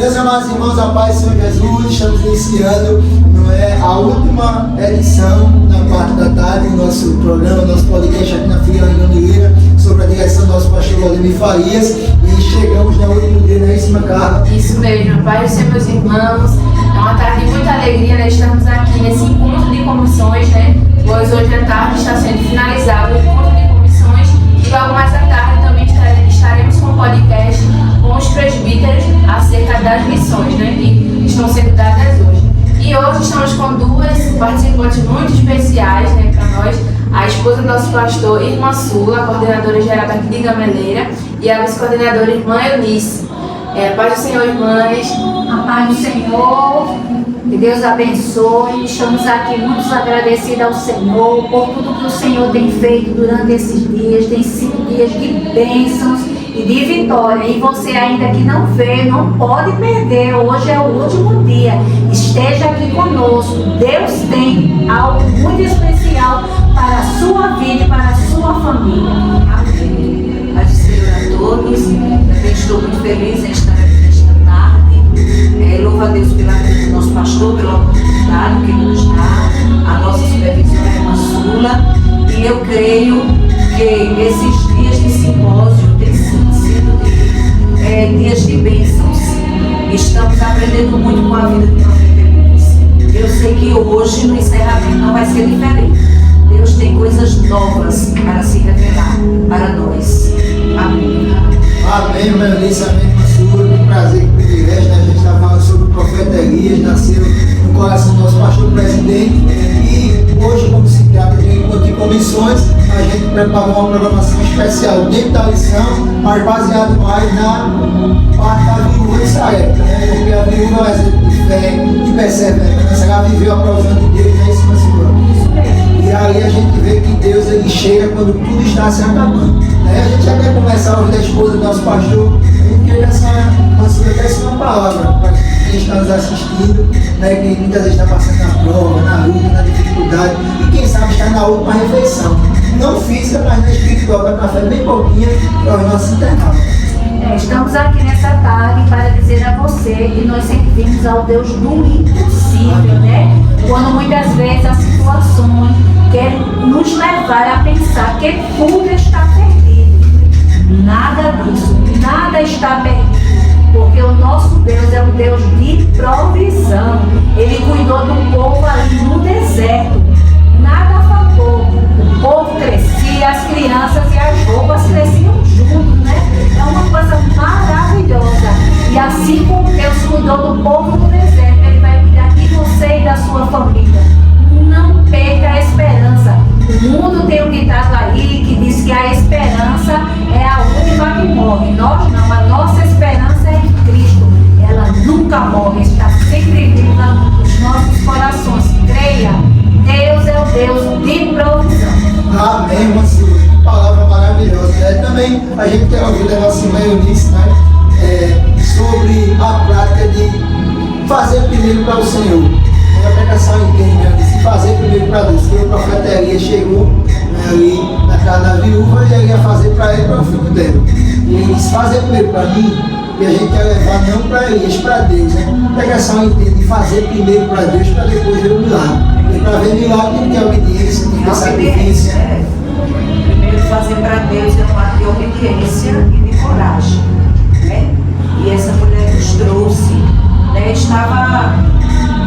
Meus amados irmãos, a paz do Senhor Jesus, estamos iniciando a última edição na parte da tarde do nosso programa, nosso podcast aqui na Filial de Oliveira, sobre a direção do nosso pastor Valdemir Farias, e chegamos no último dia, né, em Carla? Isso mesmo, Pai do Senhor, meus irmãos, é uma tarde de muita alegria, né? Estamos aqui nesse encontro de comissões, né? Pois hoje à tarde está sendo finalizado o encontro de comissões e logo mais à tarde também estaremos com um podcast com os presbíteros acerca das missões, né, que estão sendo dadas hoje. E hoje estamos com duas participantes muito especiais, né, para nós, a esposa do nosso pastor, Irmã Sula, coordenadora geral daqui de Gameleira, e a vice-coordenadora Irmã Eunice. Paz do Senhor, irmãs. A paz do Senhor, que Deus abençoe. Estamos aqui muito agradecidos ao Senhor por tudo que o Senhor tem feito durante esses dias. Tem sido dias de bênçãos e de vitória. E você ainda que não vê, não pode perder. Hoje é o último dia. Esteja aqui conosco. Deus tem algo muito especial para a sua vida e para a sua família. Amém. Paz do Senhor a todos. Eu estou muito feliz em estar aqui nesta tarde. Louvo a Deus pela vida do nosso pastor, pela oportunidade que ele nos dá, a nossa supervisora é uma Sula. E eu creio que esses dias de simpósio têm sido dias de bênçãos. Estamos aprendendo muito com a vida do profeta Eunice. Eu sei que hoje no encerramento não vai ser diferente. Deus tem coisas novas para se revelar para nós. Amém. Amém, meu Eunice, amém, pastor. Que prazer, que privilégio, né? A gente está falando sobre o profeta Elias, nasceu no coração do nosso pastor presidente. E hoje, como se trata de um encontro de comissões, a gente preparou uma programação especial dentro da lição, mas baseado mais na parte da viúva dessa época, né? Porque a viúva é um exemplo de fé, de perseverança, ela viveu a provisão de Deus, né? Isso, e aí a gente vê que Deus ele chega quando tudo está se acabando. Né? A gente já quer começar a ouvir da esposa do nosso pastor. A gente queria essa uma palavra para quem está nos assistindo, né? Que muitas vezes está passando na prova, na luta, na dificuldade, e quem sabe está na última refeição. Não física, mas na espiritual, para café bem pouquinho para os nossos internautas. Estamos aqui nessa tarde para dizer a você que nós servimos ao Deus do impossível, né? Quando muitas vezes as situações querem nos levar a pensar que tudo está perdido. Nada disso, nada está perdido. Porque o nosso Deus é um Deus de provisão. Ele cuidou do povo ali no deserto. Nada faltou. O povo crescia, as crianças e as roupas cresciam juntos, né? É uma coisa maravilhosa. E assim como Deus cuidou do povo no deserto, Ele vai cuidar de você e da sua família. Não perca a esperança. O mundo tem um ditado aí que diz que a esperança é a última que morre. Nós não, a nossa esperança é em Cristo. Ela nunca morre, está sempre viva nos nossos corações. Creia, Deus é o Deus de provisão. Amém, irmã Silvia. Que palavra maravilhosa. Também a gente tem ouvido a nossa irmã Eunice, né? Sobre a prática de fazer primeiro para o Senhor. A pregação entende, né? De fazer primeiro para Deus. Porque o profeta Elias chegou, né, ali na casa da viúva e ele ia fazer para ele e para o filho dela. E ele disse: fazer primeiro para mim, e a gente quer levar não para Elias, para Deus. Né? A pregação entende de fazer primeiro para Deus para depois ver o milagre. E para ver milagre tem que ter obediência, tem que ter sacrifício. Primeiro fazer para Deus é um ato de obediência e de coragem. Né? E essa mulher nos trouxe, né? Estava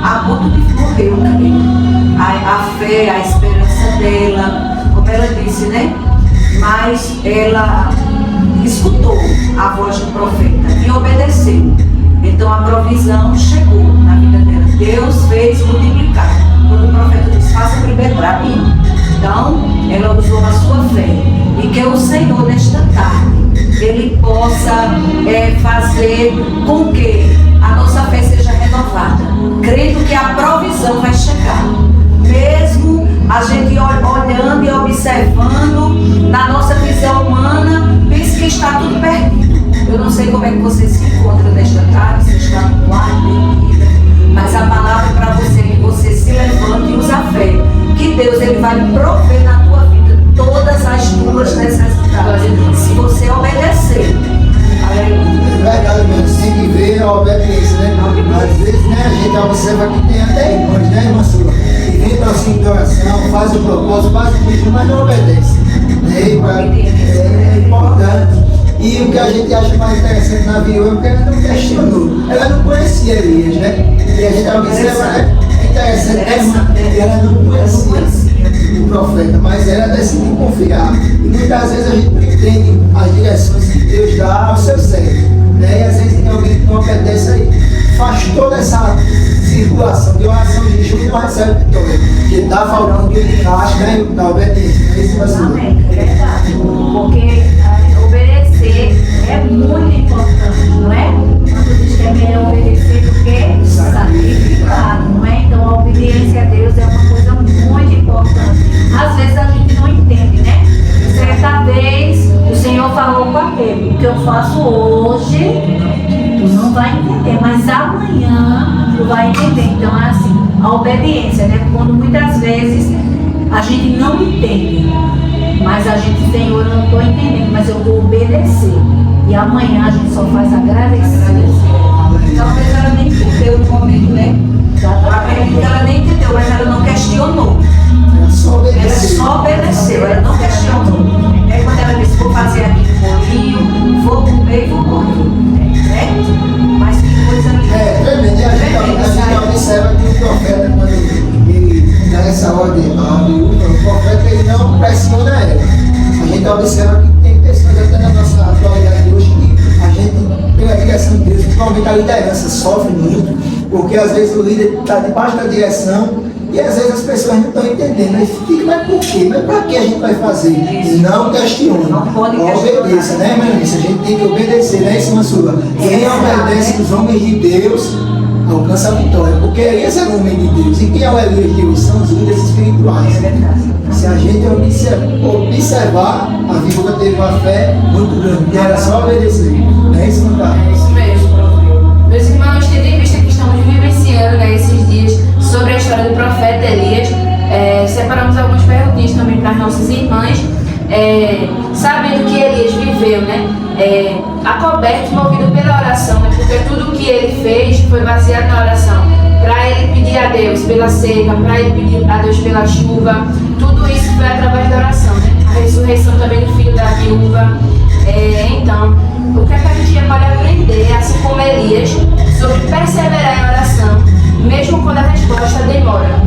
a ponto de morrer o caminho. A fé, a esperança dela, como ela disse, né? Mas ela escutou a voz do profeta e obedeceu. Então a provisão chegou na vida dela. Deus fez multiplicar. Quando o profeta disse: faça primeiro para mim. Então ela usou a sua fé. E que o Senhor nesta tarde Ele possa fazer com que a nossa fé seja renovada, crendo que a provisão vai chegar, mesmo a gente olhando e observando na nossa visão humana, pensa que está tudo perdido. Eu não sei como é que você se encontra nesta tarde, se está no quarto, dormida, mas a palavra para você é que você se levante e use a fé, que Deus ele vai prover na tua vida todas as tuas necessidades, se você obedecer. Aleluia. É verdade, meu. Você tem que ver a obediência. obediência, né? Às vezes, né, a gente observa que tem até irmãs, né, irmã Sula? Que vem para o cinto de oração, faz o propósito, faz o jejum, mas não obedece. É importante. E o que a gente acha mais interessante na viúva é porque ela não questionou. Ela não conhecia Elias, né? E a gente observa, né? É interessante, né, irmã? Ela não conhecia o profeta, mas ela decidiu confiar. E muitas vezes a gente não entende as direções que Deus dá ao seu servo, né? E às vezes tem alguém que não obedece aí, faz toda essa circulação de oração de jejum e não recebe vitória, porque está faltando o encaixe, né? Da obediência. É isso, mas Amém, é verdade. Porque obedecer é muito importante, não é? Quando diz que é melhor obedecer do que sacrificar, não é? Então a obediência a Deus é uma coisa muito importante. Às vezes a gente não entende, né? Certa vez o Senhor falou com aquele: o que eu faço hoje, tu não vai entender, mas amanhã tu vai entender. Então é assim, a obediência, né? Quando muitas vezes a gente não entende, mas a gente, Senhor, eu não estou entendendo, mas eu vou obedecer. E amanhã a gente só faz agradecer. Talvez ela nem entendeu no momento, né? Acredito que ela nem entendeu, mas ela não questionou. ela só Ela obedeceu. só obedeceu, ela não questionou. É quando ela disse: vou fazer aqui um bolinho, vou comer e vou morrer. Né? Mas que coisa linda. Tremendo. E a gente observa que o profeta, quando ele dá essa ordem à viúva, o profeta ele não pressiona ela. A gente observa que tem pessoas até na nossa atualidade hoje que a gente, pela direção de Deus, principalmente a liderança, sofre muito, porque às vezes o líder está debaixo da direção e às vezes as pessoas não estão entendendo. Aí fica, mas por quê? Mas para que a gente vai fazer? Não questiona. Não pode questionar. Obedeça, né, irmã Eunice? A gente tem que obedecer, né, irmã Sula? Quem obedece os homens de Deus alcança a vitória, porque Elias era um homem de Deus. E quem é o Elias de Deus? São os líderes espirituais. Se a gente observar, a viúva teve uma fé muito grande, e era só obedecer. Não é isso, meu É isso mesmo. Meus irmãos, tendo em vista que estamos vivenciando, né, esses dias sobre a história do profeta Elias, separamos algumas perguntinhas também para as nossas irmãs, sabendo que Elias viveu, né, acoberto, movido pela oração, né, porque tudo que ele fez foi baseado na oração. Para ele pedir a Deus pela seca, para ele pedir a Deus pela chuva, tudo isso foi através da oração, né? A ressurreição também do filho da viúva. Então, o que é que a gente pode aprender, assim como Elias, sobre perseverar em oração, mesmo quando a resposta demora?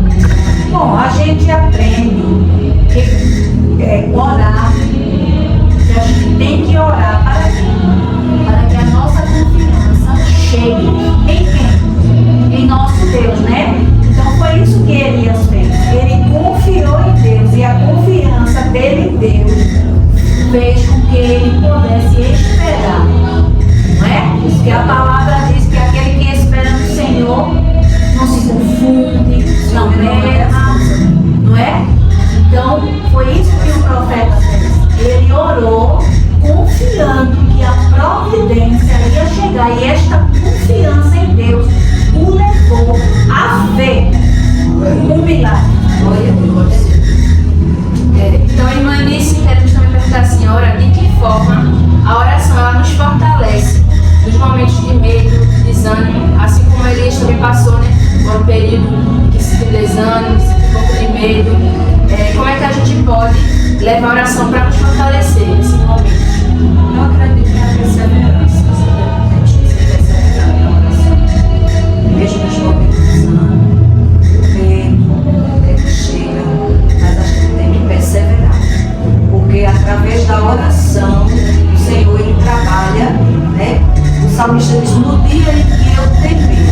Bom, a gente aprende que orar, que a gente tem que orar para quê? Para que a nossa confiança chegue em quem? Em nosso Deus, né? Então foi isso que Elias fez. Ele confiou em Deus e a confiança dele em Deus fez com que ele pudesse esperar, não é? Porque a palavra diz que aquele que espera no Senhor não se confunde, não erra, não é? Então foi isso que o profeta fez. Ele orou confiando que a providência ia chegar, e esta confiança em Deus o levou a ver um milagre. Então, irmã Eunice, queremos também perguntar à senhora de que forma a oração ela nos fortalece nos momentos de medo, de desânimo, assim como Elias também passou, né, por um período que sentiu desânimo, que sentiu um pouco de medo. Como é que a gente pode levar a oração para nos fortalecer nesse momento? Eu acredito que a perseverança, a gente tem que perseverar na oração, mesmo nos momentos de desânimo, medo, que chega, mas a gente tem que perseverar, porque através da oração o Senhor ele trabalha, né? O salmista diz: no dia em que eu temer,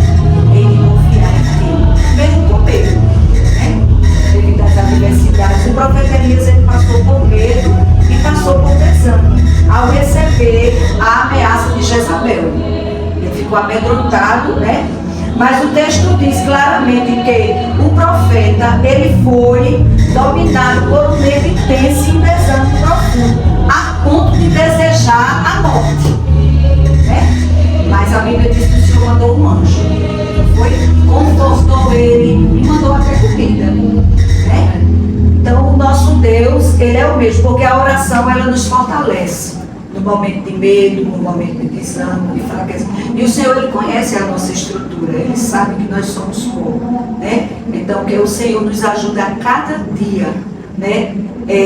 ele confiar em ti, mesmo com medo, né? Devido às adversidades. O profeta Elias ele passou por medo e passou por desânimo ao receber a ameaça de Jezabel. Ele ficou amedrontado, né? Mas o texto diz claramente que o profeta ele foi dominado por um medo intenso e um desânimo profundo, a ponto de desejar a morte, né? Mas a Bíblia diz que o Senhor mandou um anjo, foi, confortou ele e mandou até comida, né? Então o nosso Deus, ele é o mesmo, porque a oração ela nos fortalece no momento de medo, no momento de desânimo, de fraqueza. E o Senhor, Ele conhece a nossa estrutura, Ele sabe que nós somos pouco, né? Então, que o Senhor nos ajude a cada dia, né?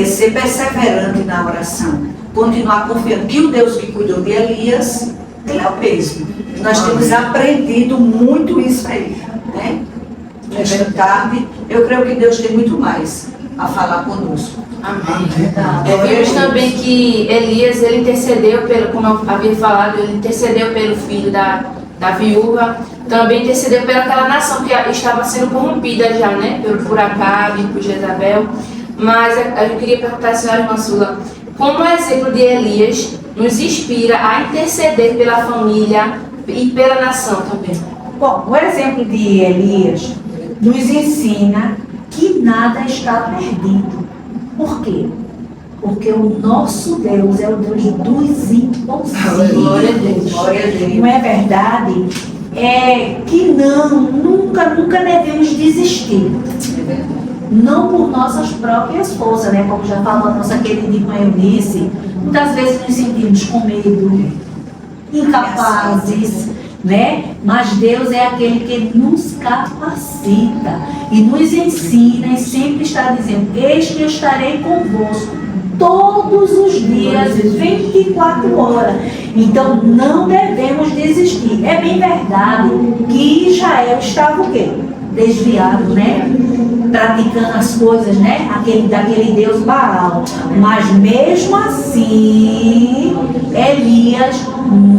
Ser perseverante na oração, continuar confiando que o Deus que cuidou de Elias, Ele é o mesmo. Nós temos aprendido muito isso aí, né? Nesta tarde, eu creio que Deus tem muito mais a falar conosco. Amém. Vimos também que Elias, ele intercedeu pelo, como eu havia falado, ele intercedeu pelo filho da viúva, também intercedeu pelaquela nação que estava sendo corrompida já, né? Por Acabe, por Jezabel. Mas eu queria perguntar à senhora, irmã Sula, como o exemplo de Elias nos inspira a interceder pela família e pela nação também? Bom, o exemplo de Elias nos ensina que nada está perdido. Por quê? Porque o nosso Deus é o Deus dos impossíveis. Glória a Deus. Glória a Deus. Não é verdade? É que nunca devemos desistir. Não por nossas próprias forças, né? Como já falou a nossa querida irmã Eunice, muitas vezes nos sentimos com medo, incapazes, né? Mas Deus é aquele que nos capacita e nos ensina e sempre está dizendo: eis que eu estarei convosco todos os dias, 24 horas. Então não devemos desistir. É bem verdade que Israel estava o quê? Desviado, né? Praticando as coisas, né? Daquele Deus Baal. Mas mesmo assim, Elias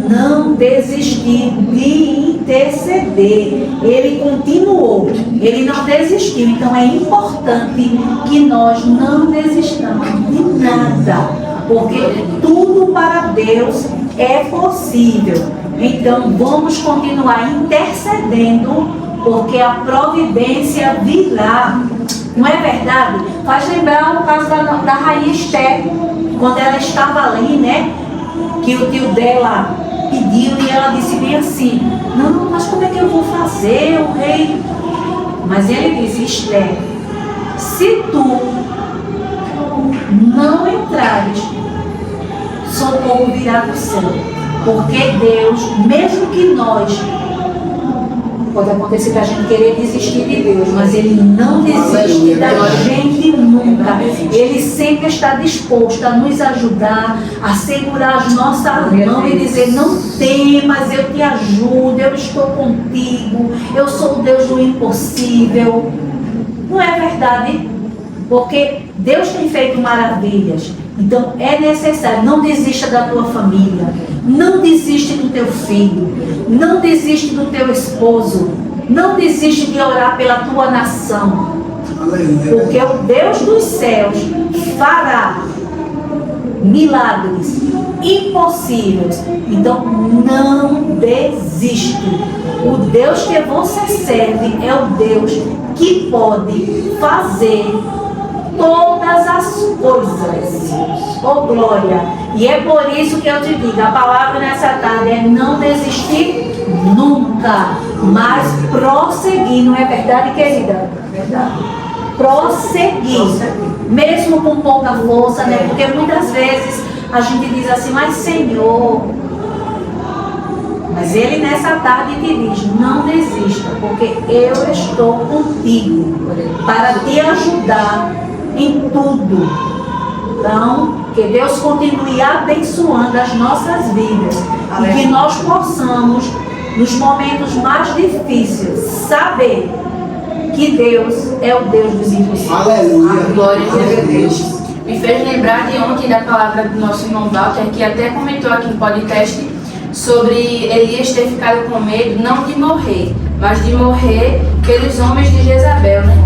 não desistiu de interceder. Ele continuou. Ele não desistiu. Então é importante que nós não desistamos de nada. Porque tudo para Deus é possível. Então vamos continuar intercedendo, porque a providência virá. Não é verdade? Faz lembrar o caso da rainha Esther, quando ela estava ali, né? Que o tio dela pediu e ela disse bem assim: não, mas como é que eu vou fazer, o rei? Mas ele disse: Esther, se tu não entrares, socorro virá do céu. Porque Deus, mesmo que nós, pode acontecer da gente querer desistir de Deus, mas Ele não desiste da gente nunca. Ele sempre está disposto a nos ajudar, a segurar as nossas mãos e dizer: não temas, eu te ajudo, eu estou contigo, eu sou o Deus do impossível. Não é verdade? Porque Deus tem feito maravilhas. Então é necessário, não desista da tua família, não desiste do teu filho, não desiste do teu esposo, não desiste de orar pela tua nação. Porque o Deus dos céus fará milagres impossíveis. Então não desiste. O Deus que você serve é o Deus que pode fazer todas as coisas. Oh glória! E é por isso que eu te digo, a palavra nessa tarde é não desistir nunca, mas prosseguir. Não é verdade, querida? Verdade. Prosseguir. Mesmo com pouca força, né? Porque muitas vezes a gente diz assim: mas Senhor, mas Ele nessa tarde te diz: não desista, porque eu estou contigo para te ajudar em tudo. Então, que Deus continue abençoando as nossas vidas. Amém. E que nós possamos, nos momentos mais difíceis, saber que Deus é o Deus dos impossíveis. Aleluia. Glória a Deus. Me fez lembrar de ontem da palavra do nosso irmão Walter, que até comentou aqui no podcast sobre Elias ter ficado com medo, não de morrer, mas de morrer pelos homens de Jezabel, né?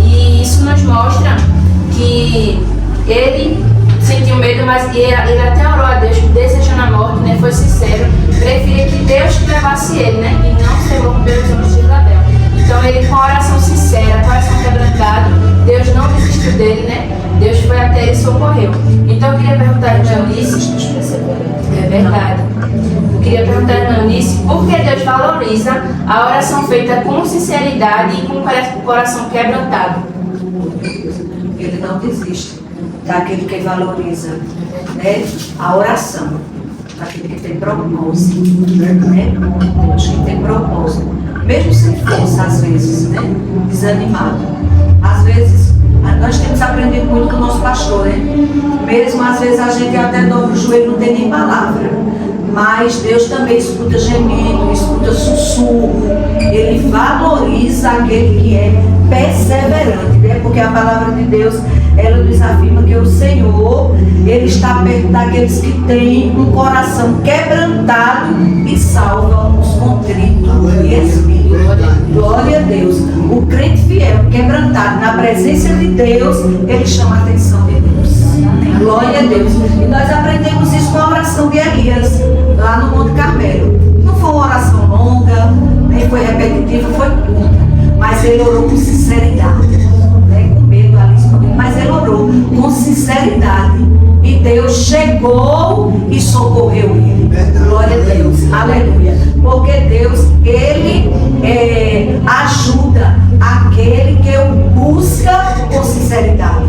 E isso nos mostra que ele sentiu medo, mas ele até orou a Deus, desejando a morte, né? Foi sincero, preferia que Deus que levasse ele, né? E não ser morto pelos homens de Jezabel. Então ele, com a oração sincera, coração quebrantado, Deus não desistiu dele, né? Deus foi até ele e socorreu. Então eu queria perguntar a Eunice, é verdade. Eu queria perguntar a Eunice, por que Deus valoriza a oração feita com sinceridade e com o coração quebrantado? Ele não desiste. daquele que valoriza, né, a oração, daquele que tem propósito, né, Deus que tem propósito, mesmo sem força às vezes, né, desanimado. Às vezes, nós temos aprendido muito com o nosso pastor, né, mesmo às vezes a gente até dobra o joelho, não tem nem palavra, mas Deus também escuta gemido, escuta sussurro, Ele valoriza aquele que é perseverante, né? Porque a palavra de Deus, ela nos afirma que o Senhor, Ele está perto daqueles que têm um coração quebrantado e salva os contritos de espírito. Glória a Deus. O crente fiel, quebrantado na presença de Deus, ele chama a atenção de Deus. Glória a Deus. E nós aprendemos isso com a oração de Elias, lá no Monte Carmelo. Não foi uma oração longa, nem foi repetitiva, foi curta. Mas ele orou com sinceridade, né? Com medo ali, mas ele orou com sinceridade. E Deus chegou e socorreu ele. Glória a Deus. Aleluia. Porque Deus, Ele ajuda aquele que o busca com sinceridade.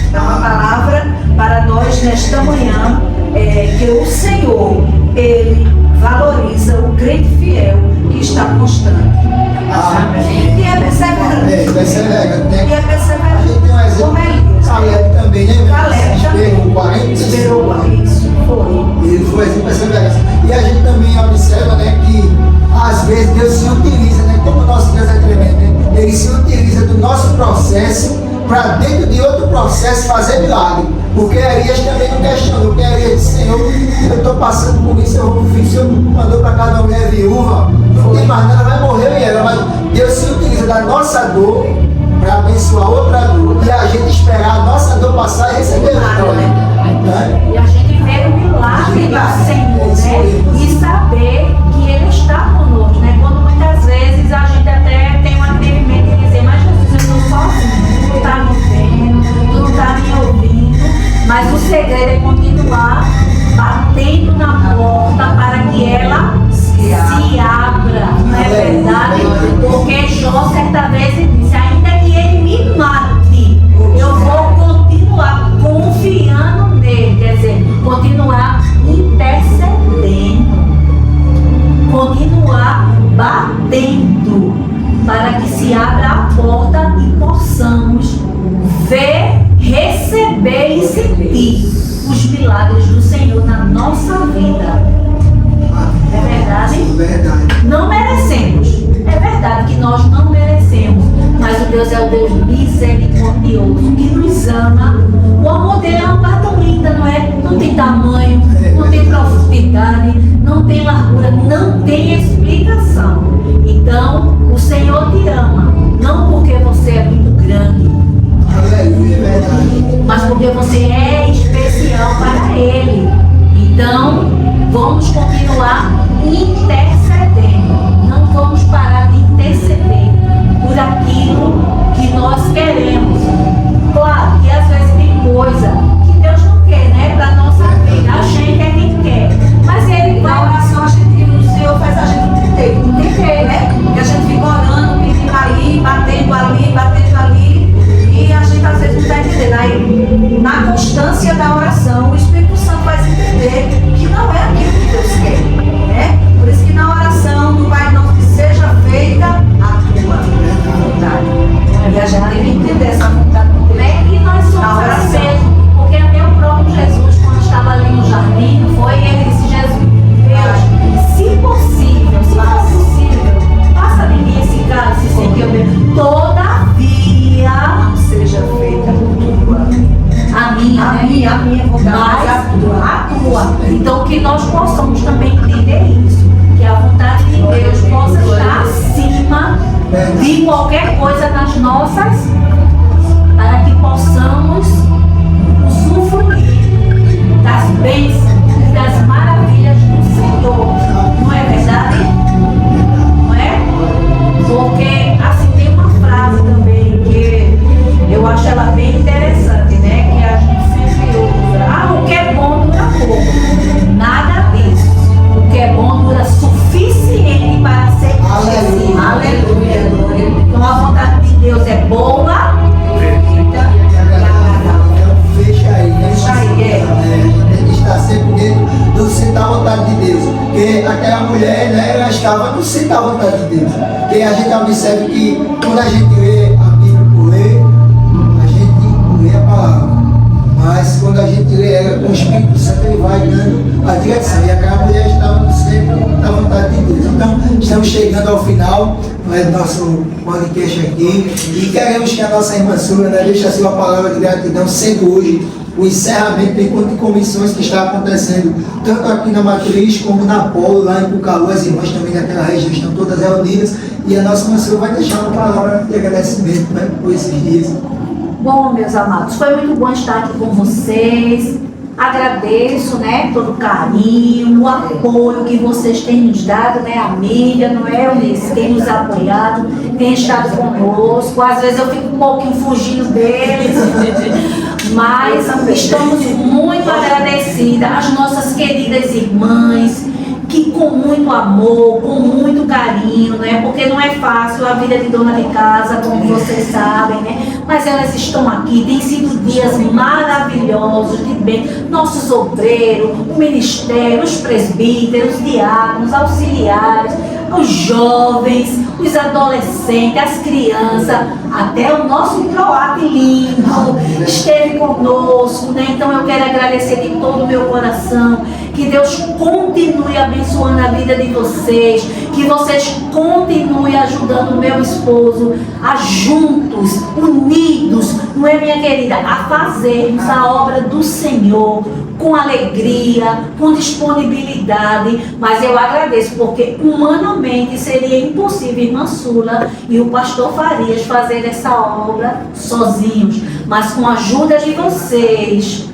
Então, a palavra para nós nesta manhã é que o Senhor, Ele valoriza o crente fiel que está constante. E é perseverante. E é perseverante. A gente tem um exemplo. Como é isso? Caleb também, né? Caleb esperou 40 anos. Esperou isso, foi. Ele foi assim, perseverança. E a gente também observa, né, que às vezes Deus se utiliza, né, como o nosso Deus é tremendo, né, Ele se utiliza do nosso processo para dentro de outro processo fazer milagre. Porque Elias também não questionou, porque Elias disse: Senhor, eu estou passando por isso, o Senhor mandou para cada mulher viúva, não tem mais nada, vai morrer e ela. Mas Deus se utiliza da nossa dor para abençoar outra dor. E a gente esperar a nossa dor passar e receber a vitória. Né? E a gente vê o milagre do Senhor, né? E saber que Ele está conosco, né? Quando muitas vezes a gente até tem um atrevimento de dizer: mas Jesus, eu estou sozinho, tu não está me vendo, tu não está me ouvindo. Mas o segredo é continuar batendo na porta para que ela se abra, não é verdade? Porque Jó certa vez disse: ainda que ele me mate, eu vou continuar confiando nele, quer dizer, continuar intercedendo, continuar batendo para que se abra a porta e possamos ver, receber e sentir os milagres do Senhor na nossa vida. É verdade? Verdade. Não merecemos. É verdade que nós não merecemos. Mas o Deus é o Deus misericordioso, que nos ama. O amor dele é uma coisa tão linda, não é? Não tem tamanho, não tem profundidade, não tem largura, não tem explicação. Então, o Senhor te ama. Não porque você é muito grande, Aleluia, verdade. mas porque você é especial para Ele. Então, vamos continuar intercedendo. Não vamos parar de interceder por aquilo que nós queremos. Claro que às vezes tem coisa que Deus não quer, né? Para nossa vida. A gente é quem quer. Mas Ele Na vai. oração, a gente, o Senhor faz a gente entender, né? Que a gente fica orando, pedindo ali, batendo ali, e a gente às vezes não está entendendo. Aí, na constância da oração, o Espírito Santo faz entender que não é aquilo que Deus quer, né? Por isso que na oração do Pai Nosso, que seja feita a tua vontade. E a gente tem que entender essa vontade de Deus. Né? E nós Na somos oração. assim mesmo, porque até o próprio Jesus, quando estava ali no jardim, não foi? Ele disse: Jesus, Deus, se possível, se for possível, passa de mim esse cálice sem que eu beba. Todavia, Não seja feita a minha, a né? minha vontade, Mas a tua. a tua. Então que nós possamos também entender isso, que a vontade de Deus possa estar acima de qualquer coisa nas nossas, para que possamos usufruir das bênçãos e das maravilhas do Senhor. Não é verdade? Não é? Porque assim tem uma frase também que eu acho ela bem interessante, né? Que a gente sempre usa: o que é bom dura pouco. Nada disso. O que é bom dura suficiente para ser conhecido. Aleluia. Então a vontade de Deus é boa, perfeita e agradável. Então fecha aí. Porque a gente observa que quando a gente lê a Bíblia por ler, a gente lê a palavra. Mas quando a gente lê ela com o Espírito Santo, ele vai dando a direção. E aquela mulher estava sempre na vontade de Deus. Então, estamos chegando ao final do nosso podcast aqui. E queremos que a nossa irmã Sula, né, deixe a sua palavra de gratidão, sendo hoje o encerramento do encontro de comissões que está acontecendo tanto aqui na Matriz como na Polo, lá em Pucaú. As irmãs também daquela região estão todas reunidas. E a nossa irmã Sula vai deixar uma palavra de agradecimento, né, por esses dias. Bom, meus amados, foi muito bom estar aqui com vocês. Agradeço, né, todo o carinho, o apoio que vocês têm nos dado, né, a mídia, não é, Eunice? Tem nos apoiado, tem estado conosco. Às vezes eu fico um pouquinho fugindo deles, mas estamos muito agradecidas às nossas queridas irmãs, que com muito amor, com muito carinho, né? Porque não é fácil a vida de dona de casa, como vocês sabem, né? Mas elas estão aqui, tem sido dias maravilhosos de bem. Nossos obreiros, o ministério, os presbíteros, os diáconos, auxiliares, os jovens, os adolescentes, as crianças, até o nosso Croate lindo esteve conosco, né? Então eu quero agradecer de todo o meu coração, que Deus continue abençoando a vida de vocês, que vocês continuem ajudando o meu esposo a juntos, unidos, não é, minha querida, a fazermos a obra do Senhor com alegria, com disponibilidade. Mas eu agradeço, porque humanamente seria impossível, irmã Sula e o pastor Farias fazer essa obra sozinhos, mas com a ajuda de vocês,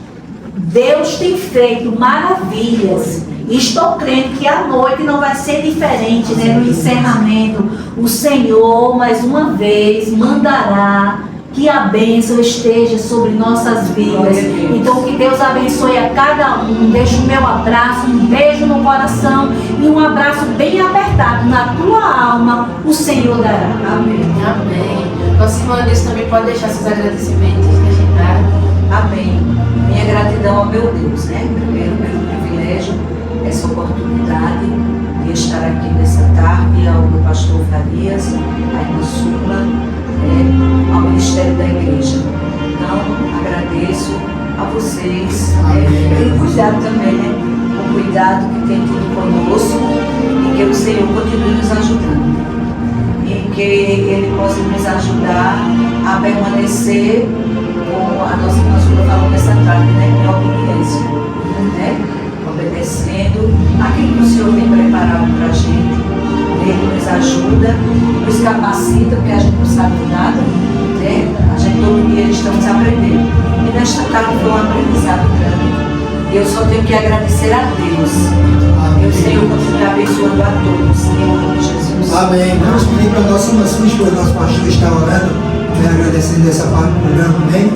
Deus tem feito maravilhas. E estou crendo que a noite não vai ser diferente, né? No encerramento, o Senhor mais uma vez mandará que a bênção esteja sobre nossas vidas. Então que Deus abençoe a cada um. Deixa o meu abraço, um beijo no coração e um abraço bem apertado na tua alma, o Senhor dará. Amém. Amém. Nossa irmã Deus também pode deixar seus agradecimentos legendários. Amém. Minha gratidão ao meu Deus, né? Primeiro pelo privilégio, essa oportunidade de estar aqui nessa tarde, ao meu pastor Farias, à irmã Sula, ao Ministério da Igreja. Então, agradeço a vocês pelo cuidado também, né? O cuidado que tem tido conosco e que o Senhor continue nos ajudando. E que Ele possa nos ajudar a permanecer, como a nossa irmã Sula falou nessa tarde, né? Em obediência, né? Obedecendo aquilo que o Senhor tem preparado para a gente. Ele nos ajuda, nos capacita, porque a gente não sabe de nada, né? A gente todo dia estamos aprendendo. E nesta tarde foi um aprendizado grande. E eu só tenho que agradecer a Deus. E o Senhor continua abençoando a todos. Em nome de Jesus. Amém. Vamos pedir para a nossa irmã Sula, o nosso pastor está orando, né, agradecendo essa parte do programa, amém?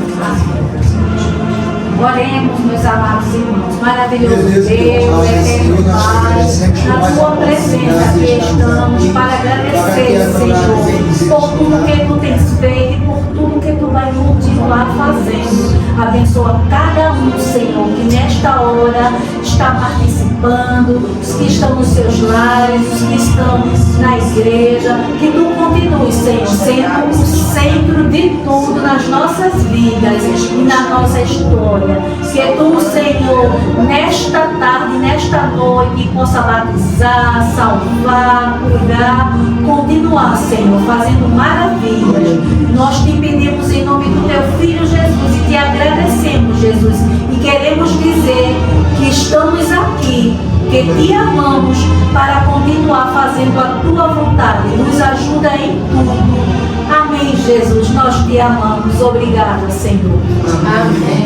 Oremos, meus amados irmãos, maravilhoso Meu Deus, eterno nós Pai, agradecemos por na mais tua uma presença oportunidade aqui de estarmos estamos aqui, para agradecer, para Senhor, por tudo que tu tens feito e por tudo que tu vai continuar fazendo. Abençoa cada um, Senhor, que nesta hora está participando, os que estão nos seus lares, os que estão na igreja, que tu continues, Senhor, sendo o centro de tudo nas nossas vidas e na nossa história. Que tu, Senhor, nesta tarde, nesta noite, possa batizar, salvar, curar, continuar, Senhor, fazendo maravilhas. Nós te pedimos em nome do teu Filho Jesus e te agradecemos, Jesus, e queremos dizer que estamos aqui, que te amamos para continuar fazendo a tua vontade. Nos ajuda em tudo. Amém, Jesus, nós te amamos. Obrigada, Senhor. Amém.